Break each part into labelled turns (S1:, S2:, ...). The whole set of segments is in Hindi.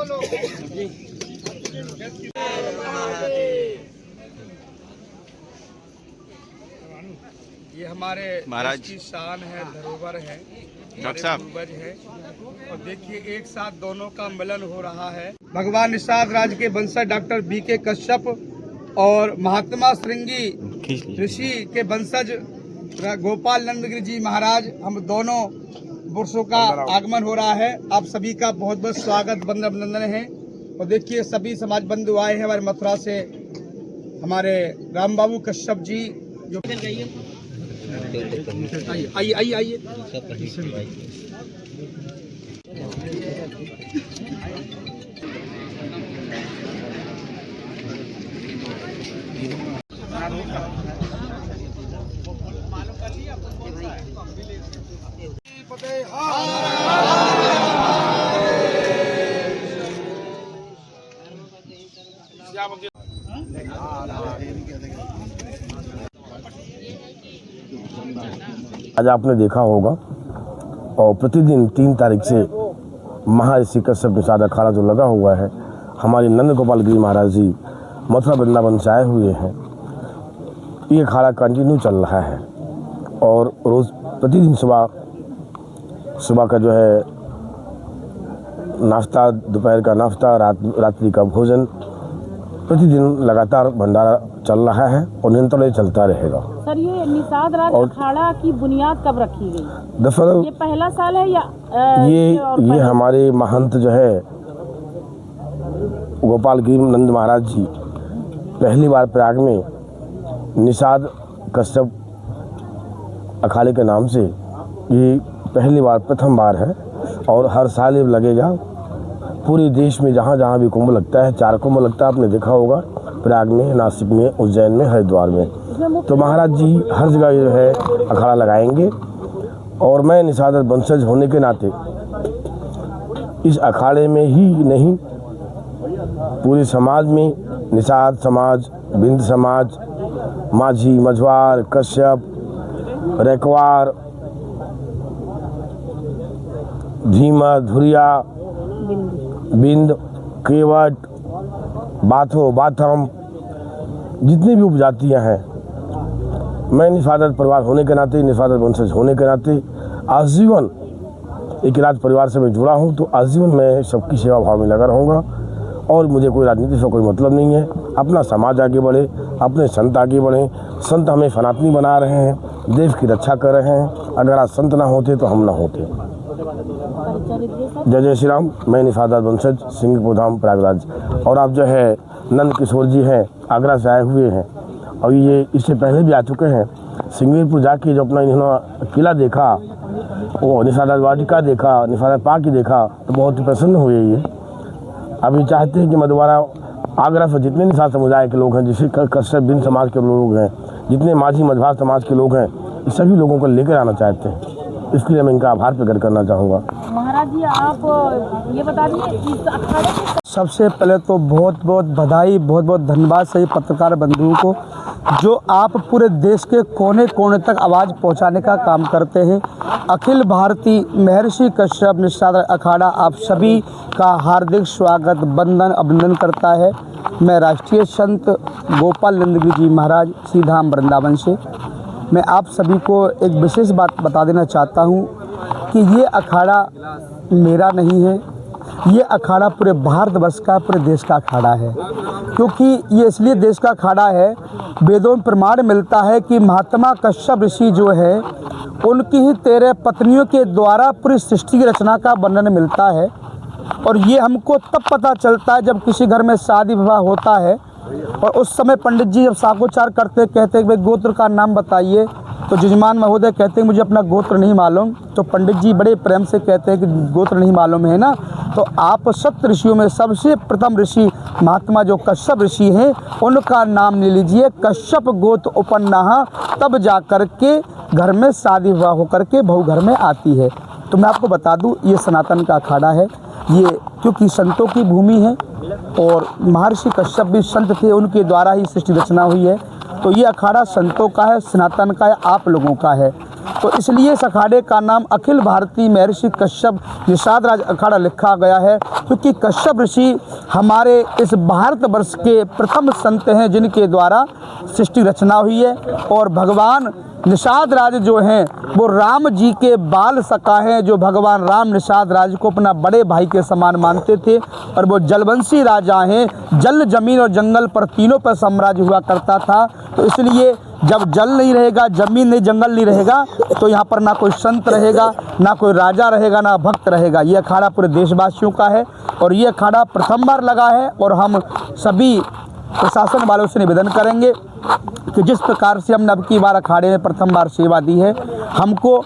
S1: ये हमारे महाराज की शान है, धरोहर है, डॉक्टर साहब पूर्वज है। और देखिए एक साथ दोनों का मिलन हो रहा है। भगवान निषाद राज के वंशज डॉक्टर बीके कश्यप और महात्मा श्रृंगी ऋषि के वंशज गोपाल नंद गिरि जी महाराज, हम दोनों पुरुषों का आगमन हो रहा है। आप सभी का बहुत बहुत स्वागत, वंदन अभिनंदन है। और देखिए सभी समाज बंधु आए हैं हमारे मथुरा से, हमारे राम बाबू कश्यप जी जो आइए आइए आइए।
S2: आज आपने देखा होगा और प्रतिदिन 3 तारीख से महर्षि कश्यप निषाद अखाड़ा जो लगा हुआ है, हमारे नंद गोपाल गिरि महाराज जी मथुरा वृंदावन से आए हुए हैं। ये अखाड़ा कंटिन्यू चल रहा है और रोज़ प्रतिदिन सुबह का जो है नाश्ता, दोपहर का नाश्ता, रात्रि का भोजन, प्रतिदिन लगातार भंडारा चल रहा है और निरंतर चलता रहेगा।
S3: सर, ये निषाद राज अखाड़ा की बुनियाद कब रखी गई?
S2: दरअसल
S3: ये पहला साल है या
S2: ये हमारे महंत जो है गोपाल गिरि नंद महाराज जी पहली बार प्रयाग में निषाद कश्यप अखाड़े के नाम से ये पहली बार, प्रथम बार है। और हर साल ये लगेगा। पूरे देश में जहाँ जहाँ भी कुंभ लगता है, 4 कुंभ लगता है, आपने देखा होगा, प्रयाग में, नासिक में, उज्जैन में, हरिद्वार में। तो महाराज जी हर जगह जो है अखाड़ा लगाएंगे। और मैं निषाद वंशज होने के नाते इस अखाड़े में ही नहीं, पूरे समाज में, निषाद समाज, बिंद समाज, माझी, मझवार, कश्यप, रेकवार, धीमा, धुरिया, बिंद, केवट, बाथो, बाथम, जितनी भी उपजातियां हैं, मैं निषाद परिवार होने के नाते, निषाद वंशज होने के नाते आजीवन एक राज परिवार से मैं जुड़ा हूं। तो आजीवन मैं सबकी सेवा भाव में लगा रहूँगा और मुझे कोई राजनीति से कोई मतलब नहीं है। अपना समाज आगे बढ़े, अपने संत आगे बढ़े। संत हमें सनातनी बना रहे हैं, देश की रक्षा कर रहे हैं। अगर आज संत ना होते तो हम ना होते। जय जय श्री राम। मैं निषाद वंशज, सिंगपुर धाम, प्रयागराज। और आप जो है नंद किशोर जी हैं, आगरा से आए हुए हैं और ये इससे पहले भी आ चुके हैं। सिंगपुर जाके जो अपना इन्होंने किला देखा, वो निषाद वाटिका देखा, निषाद पार्क देखा, तो बहुत ही प्रसन्न हुए। ये अभी चाहते हैं कि मैं दोबारा आगरा से जितने निषाद समुदाय के लोग हैं, जैसे कश्यप बिंद समाज के लोग हैं, जितने माझी मझवार समाज के लोग हैं, इस सभी लोगों को लेकर आना चाहते हैं। इसके लिए मैं इनका आभार प्रकट करना चाहूँगा।
S3: महाराज जी, आप ये बता दीजिए इस अखाड़े के
S4: सबसे पहले तो बहुत बहुत बधाई, बहुत बहुत धन्यवाद सभी पत्रकार बंधुओं को जो आप पूरे देश के कोने कोने तक आवाज़ पहुंचाने का काम करते हैं। अखिल भारतीय महर्षि कश्यप निषाद अखाड़ा आप सभी का हार्दिक स्वागत, वंदन, अभिनंदन करता है। मैं राष्ट्रीय संत गोपाल नंद गिरि जी महाराज, श्री धाम वृंदावन से मैं आप सभी को एक विशेष बात बता देना चाहता हूँ कि ये अखाड़ा मेरा नहीं है, ये अखाड़ा पूरे भारतवर्ष का, पूरे देश का अखाड़ा है। क्योंकि ये इसलिए देश का अखाड़ा है, वेदों में प्रमाण मिलता है कि महात्मा कश्यप ऋषि जो है उनकी ही 13 पत्नियों के द्वारा पूरी सृष्टि की रचना का वर्णन मिलता है। और ये हमको तब पता चलता है जब किसी घर में शादी विवाह होता है और उस समय पंडित जी जब साकोचार करते, कहते हैं कि भाई गोत्र का नाम बताइए, तो जजमान महोदय कहते हैं मुझे अपना गोत्र नहीं मालूम। तो पंडित जी बड़े प्रेम से कहते हैं कि गोत्र नहीं मालूम है ना, तो आप सप्त ऋषियों में सबसे प्रथम ऋषि महात्मा जो कश्यप ऋषि हैं उनका नाम ले लीजिए, कश्यप गोत्र उपन्ना, तब जा कर के घर में शादी विवाह होकर के बहू घर में आती है। तो मैं आपको बता दूं ये सनातन का अखाड़ा है, ये क्योंकि संतों की भूमि है और महर्षि कश्यप भी संत थे, उनके द्वारा ही सृष्टि रचना हुई है। तो ये अखाड़ा संतों का है, सनातन का है, आप लोगों का है। तो इसलिए इस अखाड़े का नाम अखिल भारतीय महर्षि कश्यप निषाद राज अखाड़ा लिखा गया है, क्योंकि कश्यप ऋषि हमारे इस भारतवर्ष के प्रथम संत हैं जिनके द्वारा सृष्टि रचना हुई है। और भगवान निषाद राज जो हैं वो राम जी के बाल सखा हैं, जो भगवान राम निषाद राज को अपना बड़े भाई के समान मानते थे। और वो जलवंशी राजा हैं, जल जमीन और जंगल पर तीनों पर साम्राज्य हुआ करता था। तो इसलिए जब जल नहीं रहेगा, जमीन नहीं, जंगल नहीं रहेगा, तो यहाँ पर ना कोई संत रहेगा, ना कोई राजा रहेगा, ना भक्त रहेगा। ये अखाड़ा पूरे देशवासियों का है और ये अखाड़ा प्रथम बार लगा है। और हम सभी प्रशासन वालों से निवेदन करेंगे कि जिस प्रकार से हमने अब की बार अखाड़े में प्रथम बार सेवा दी है, हमको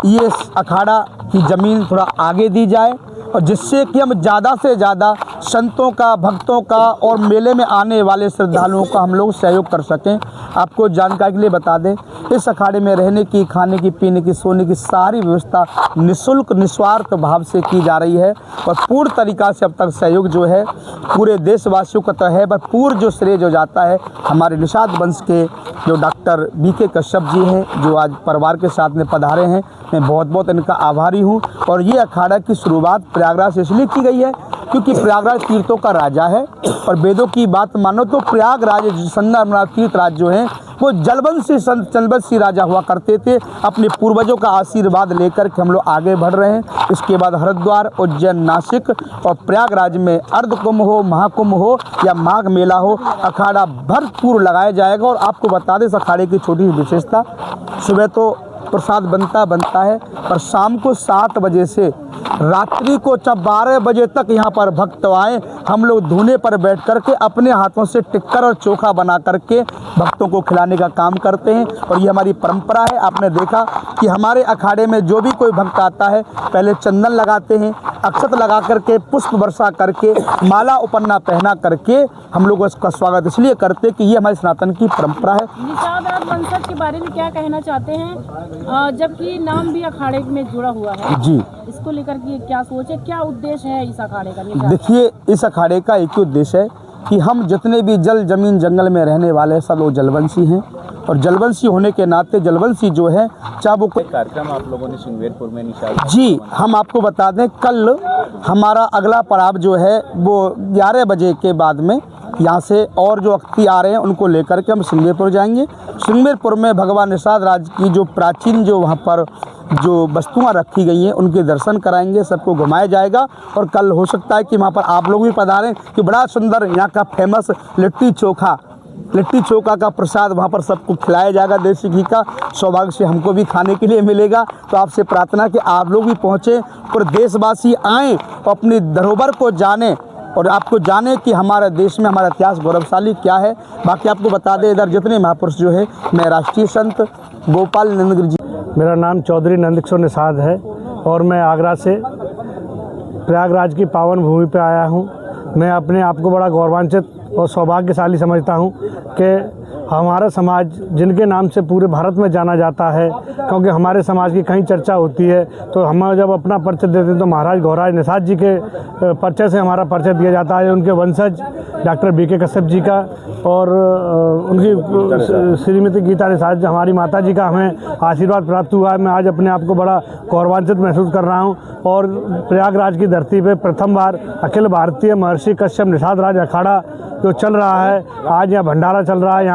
S4: ये अखाड़ा की ज़मीन थोड़ा आगे दी जाए, और जिससे कि हम ज़्यादा से ज़्यादा संतों का, भक्तों का और मेले में आने वाले श्रद्धालुओं का हम लोग सहयोग कर सकें। आपको जानकारी के लिए बता दें, इस अखाड़े में रहने की, खाने की, पीने की, सोने की सारी व्यवस्था निःशुल्क निस्वार्थ भाव से की जा रही है। और पूर्ण तरीक़ा से अब तक सहयोग जो है पूरे देशवासियों का तो है, पर पूर्ण जो श्रेय जो जाता है हमारे निषाद वंश के जो डॉक्टर बीके कश्यप जी हैं, जो आज परिवार के साथ में पधारे हैं। मैं बहुत बहुत इनका आभारी हूँ। और ये अखाड़ा की शुरुआत प्रयागराज से इसलिए की गई है क्योंकि प्रयागराज तीर्थों का राजा है। और वेदों की बात मानो तो प्रयागराज संगमनाथ तीर्थराज जो हैं वो जलवंशी संत जलवंशी राजा हुआ करते थे। अपने पूर्वजों का आशीर्वाद लेकर के हम लोग आगे बढ़ रहे हैं। इसके बाद हरिद्वार, उज्जैन, नासिक और प्रयागराज में अर्ध कुंभ हो, महाकुंभ हो या माघ मेला हो, अखाड़ा भरपूर लगाया जाएगा। और आपको बता दें इस अखाड़े की छोटी विशेषता, सुबह तो प्रसाद बनता है, पर शाम को 7 बजे से रात्रि को 12 बजे तक यहाँ पर भक्त आए। हम लोग धूने पर बैठ कर के अपने हाथों से टिक्कर और चोखा बना करके भक्तों को खिलाने का काम करते हैं। और ये हमारी परंपरा है। आपने देखा कि हमारे अखाड़े में जो भी कोई भक्त आता है पहले चंदन लगाते हैं, अक्षत लगा करके, पुष्प वर्षा करके, माला उपन्ना पहना करके हम लोग उसका स्वागत इसलिए करते कि ये हमारे सनातन की परंपरा है।
S3: निषाद राज वंशज के बारे में क्या कहना चाहते हैं, जबकि नाम भी अखाड़े में जुड़ा हुआ है
S4: जी,
S3: इसको लेकर के क्या सोच है, क्या उद्देश्य है इस अखाड़े का?
S4: देखिए, इस अखाड़े का एक ही उद्देश्य है कि हम जितने भी जल जमीन जंगल में रहने वाले सब लोग जलवंशी हैं। और जलवंशी होने के नाते जलवंशी जो है, चाहे वो
S5: कार्यक्रम आप लोगों ने श्रृंगेरपुर में निषाद
S4: जी, हम आपको बता दें कल हमारा अगला पड़ाव जो है वो 11 बजे के बाद में यहाँ से और जो अतिथि आ रहे हैं उनको लेकर के हम श्रृंगेरपुर जाएंगे। श्रृंगेरपुर में भगवान निषाद राज की जो प्राचीन जो वहाँ पर जो वस्तुएं रखी गई हैं उनके दर्शन कराएंगे, सबको घुमाया जाएगा। और कल हो सकता है कि वहाँ पर आप लोग भी पधारें कि बड़ा सुंदर यहाँ का फेमस लिट्टी चोखा का प्रसाद वहाँ पर सबको खिलाया जाएगा, देसी घी का। सौभाग्य से हमको भी खाने के लिए मिलेगा। तो आपसे प्रार्थना कि आप लोग भी पहुँचें, पूरे देशवासी आएँ और अपनी धरोहर को जानें और आपको जाने कि हमारे देश में हमारा इतिहास गौरवशाली क्या है। बाकी आपको बता दें इधर जितने महापुरुष जो है, मैं राष्ट्रीय संत गोपाल नंदगिरी जी,
S6: मेरा नाम चौधरी नंदकिशोर निषाद है और मैं आगरा से प्रयागराज की पावन भूमि पर आया हूँ। मैं अपने आप को बड़ा गौरवान्वित और सौभाग्यशाली समझता हूँ कि हमारा समाज जिनके नाम से पूरे भारत में जाना जाता है, क्योंकि हमारे समाज की कहीं चर्चा होती है तो हम जब अपना परिचय देते हैं तो महाराज गौराज निषाद जी के परिचय से हमारा परिचय दिया जाता है। उनके वंशज डॉक्टर बीके कश्यप जी का और उनकी श्रीमती गीता निषाद हमारी माता जी का हमें आशीर्वाद प्राप्त हुआ है। मैं आज अपने आप को बड़ा गौरवान्वित महसूस कर रहा हूँ। और प्रयागराज की धरती पर प्रथम बार अखिल भारतीय महर्षि कश्यप निषाद राज अखाड़ा जो चल रहा है, आज यहाँ भंडारा चल रहा है।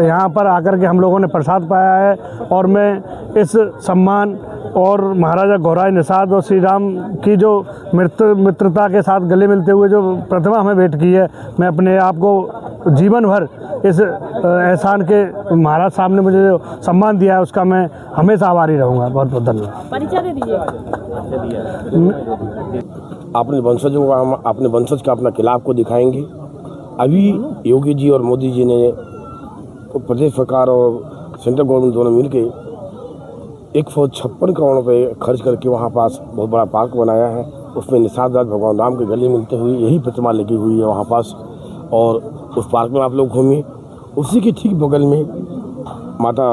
S6: यहाँ पर आकर के हम लोगों ने प्रसाद पाया है। और मैं इस सम्मान और महाराजा गौराज निषाद और श्री राम की जो मित्रता के साथ गले मिलते हुए जो प्रतिमा हमें भेंट की है, मैं अपने आप को जीवन भर इस एहसान के महाराज साहब ने मुझे जो सम्मान दिया है उसका मैं हमेशा आभारी रहूँगा। बहुत बहुत धन्यवाद।
S3: परिचय दे दीजिए।
S2: अपने वंशजों का, हम अपने वंशज का अपना किला आपको दिखाएंगे। अभी योगी जी और मोदी जी ने प्रदेश सरकार और सेंट्रल गवर्नमेंट दोनों मिलके 156 करोड़ रुपये खर्च करके वहाँ पास बहुत बड़ा पार्क बनाया है। उसमें निषाद राज भगवान राम के गले मिलते हुए यही प्रतिमा लगी हुई है वहाँ पास। और उस पार्क में आप लोग घूमिए। उसी के ठीक बगल में माता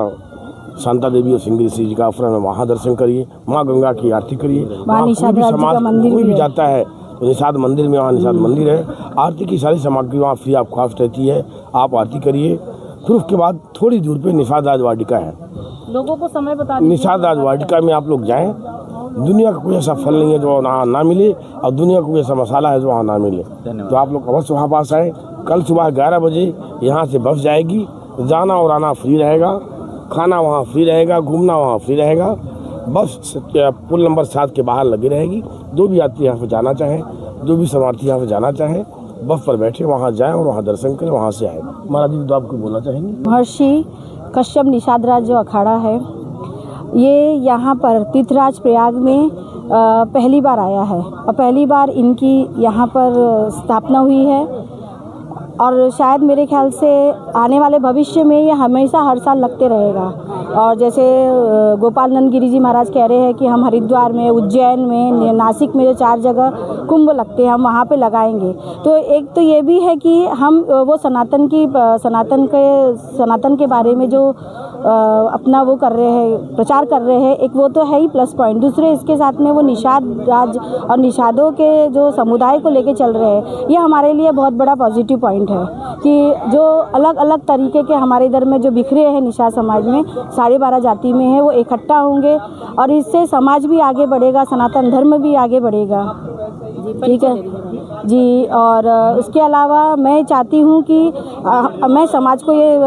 S2: शांता देवी और सिंगरी जी का आश्रम है, वहाँ दर्शन करिए, माँ गंगा की आरती करिए। वहाँ कोई भी समाज कोई भी जाता है तो निषाद मंदिर में, वहाँ निषाद मंदिर है, आरती की सारी सामग्री वहाँ फ्री ऑफ कॉस्ट रहती है। आप आरती करिए। फिर उसके बाद थोड़ी दूर पे निषाद राज वाटिका है,
S3: लोगों को समय बता दीजिए।
S2: निषाद राज वाटिका में आप लोग जाएं। दुनिया का कोई ऐसा फल नहीं है जो वहाँ ना मिले, और दुनिया का कोई ऐसा मसाला है जो वहाँ ना मिले। तो आप लोग अवश्य वहाँ पास आए। कल सुबह 11 बजे यहाँ से बस जाएगी। जाना और आना फ्री रहेगा, खाना वहाँ फ्री रहेगा, घूमना वहाँ फ्री रहेगा। बस पुल नंबर 7 के बाहर लगी रहेगी। जो भी यात्री यहाँ पर जाना चाहें, जो भी शरणार्थी यहाँ पर जाना चाहें, बस पर बैठे वहाँ जाएं और वहाँ दर्शन करें, वहाँ से आए। महाराज जी तो आपको बोलना चाहेंगे?
S7: महर्षि कश्यप निषाद राज जो अखाड़ा है, ये यहाँ पर तीर्थराज प्रयाग में पहली बार आया है और पहली बार इनकी यहाँ पर स्थापना हुई है। और शायद मेरे ख्याल से आने वाले भविष्य में ये हमेशा हर साल लगते रहेगा। और जैसे गोपाल नंद गिरी जी महाराज कह रहे हैं कि हम हरिद्वार में, उज्जैन में, नासिक में जो 4 जगह कुंभ लगते हैं, हम वहाँ पे लगाएंगे। तो एक तो ये भी है कि हम वो सनातन के बारे में जो अपना वो कर रहे हैं, प्रचार कर रहे हैं, एक वो तो है ही प्लस पॉइंट। दूसरे इसके साथ में वो निषाद राज और निषादों के जो समुदाय को लेके चल रहे हैं, ये हमारे लिए बहुत बड़ा पॉजिटिव पॉइंट है कि जो अलग अलग तरीके के हमारे इधर में जो बिखरे हैं निषाद समाज में 12.5 जाति में है, वो इकट्ठा होंगे और इससे समाज भी आगे बढ़ेगा, सनातन धर्म भी आगे बढ़ेगा। ठीक है जी। और उसके अलावा मैं चाहती हूँ कि मैं समाज को ये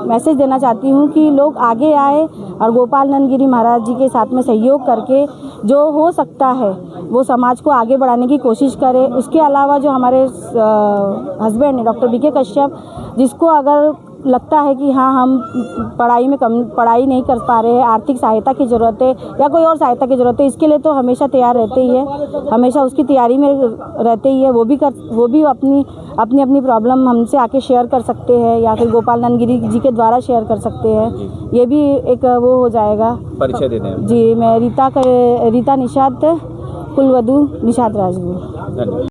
S7: मैसेज देना चाहती हूँ कि लोग आगे आए और गोपाल नंद गिरी महाराज जी के साथ में सहयोग करके जो हो सकता है वो समाज को आगे बढ़ाने की कोशिश करें। उसके अलावा जो हमारे हस्बैंड हैं डॉक्टर बीके कश्यप, जिसको अगर लगता है कि हाँ हम पढ़ाई नहीं कर पा रहे हैं, आर्थिक सहायता की ज़रूरत है या कोई और सहायता की ज़रूरत है, इसके लिए तो हमेशा तैयार रहते ही है, हमेशा उसकी तैयारी में रहते ही है। वो भी अपनी प्रॉब्लम हमसे आके शेयर कर सकते हैं या फिर गोपाल नंद गिरी जी के द्वारा शेयर कर सकते हैं। ये भी एक वो हो जाएगा।
S5: परिचय देते हैं
S7: जी। मैं रीता निषाद, कुलवधू निषाद राज हूँ।
S5: धन्यवाद।